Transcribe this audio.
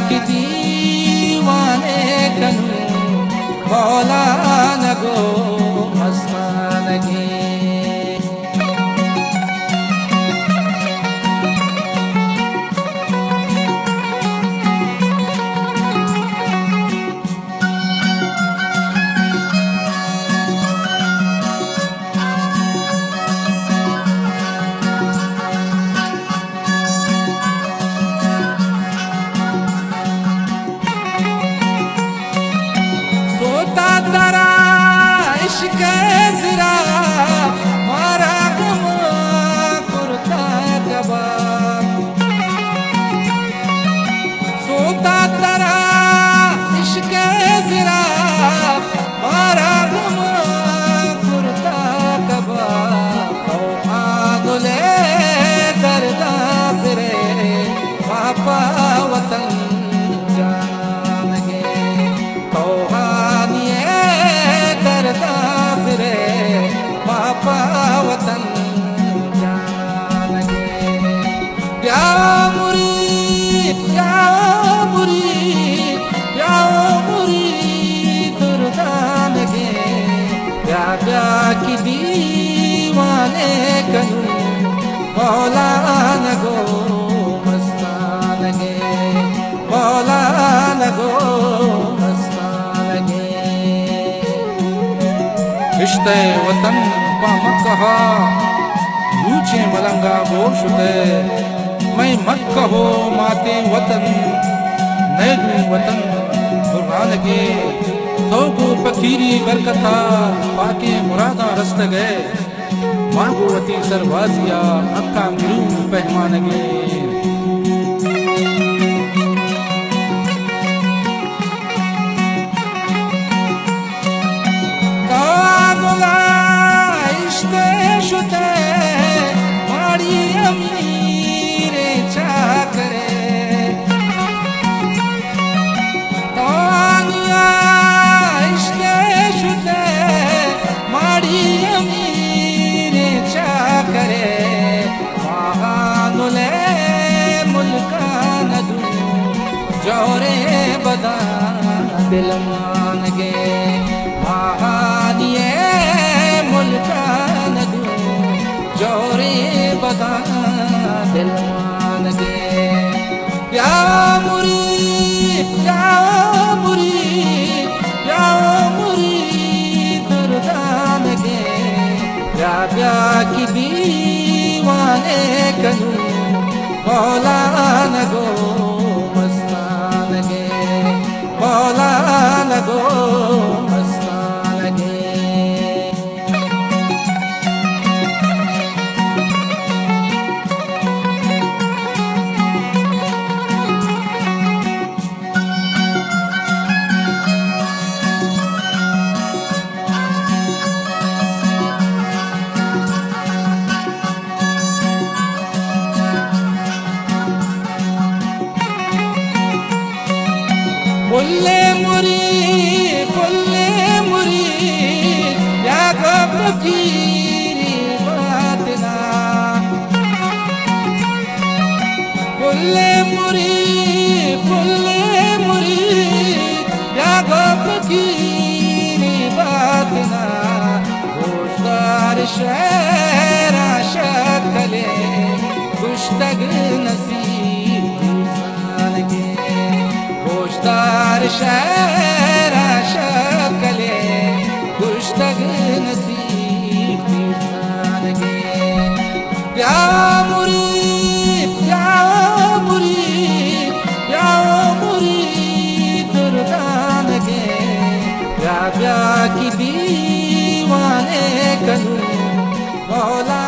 की दीवाने कनु मौला नगो मस्तानगे जरा मारा गम कुर्ता कबाब सोता तरा इश्क जरा मारा गम कुर्ता कबाब आंगुले दर्दा फिरे पापा वतन जानगे कौहानिए दर्दा पापा वतन जानगे प्याओ मुरीद दुर्दानगे प्या प्या की दीवाने कनु मौला नगो मस्तानगे मौला नगो मस्तानगे रिश्ते वतन मत कहा ऊंचे मलंगा बोशुते मैं मत कहो माते वतन नैदू वतन बुरहानगे थोगो पखीरी बरकता पाके मुरादा रस्त गए मांगोवती सरवाजिया अक्का मिरू पहमानगे अमीरे चाकरे इश्के शुते माड़ी अमीरे चाकरे महानुले मुल्का नदू जोरे बदा दिल मानगे महानिए मुल्का नदू जोरे बदा दिल मानगे प्या मुरीद दुर्दानगे प्या प्या की दीवाने कनु मौला नगो मस्तानगे मौला नगो मस्तानगे पुल्ले मुरी या गफकीरी बातना पुल्ले मुरी या गफकीरी बातना गोश्तार शहरा शक्ले गुश्तग नसीब जानगे गोश्तार शहरा शक्ले गुश्तग नसीब जानगे प्या मुरीद दुर्दानगे प्या प्या की दीवाने कनु मौला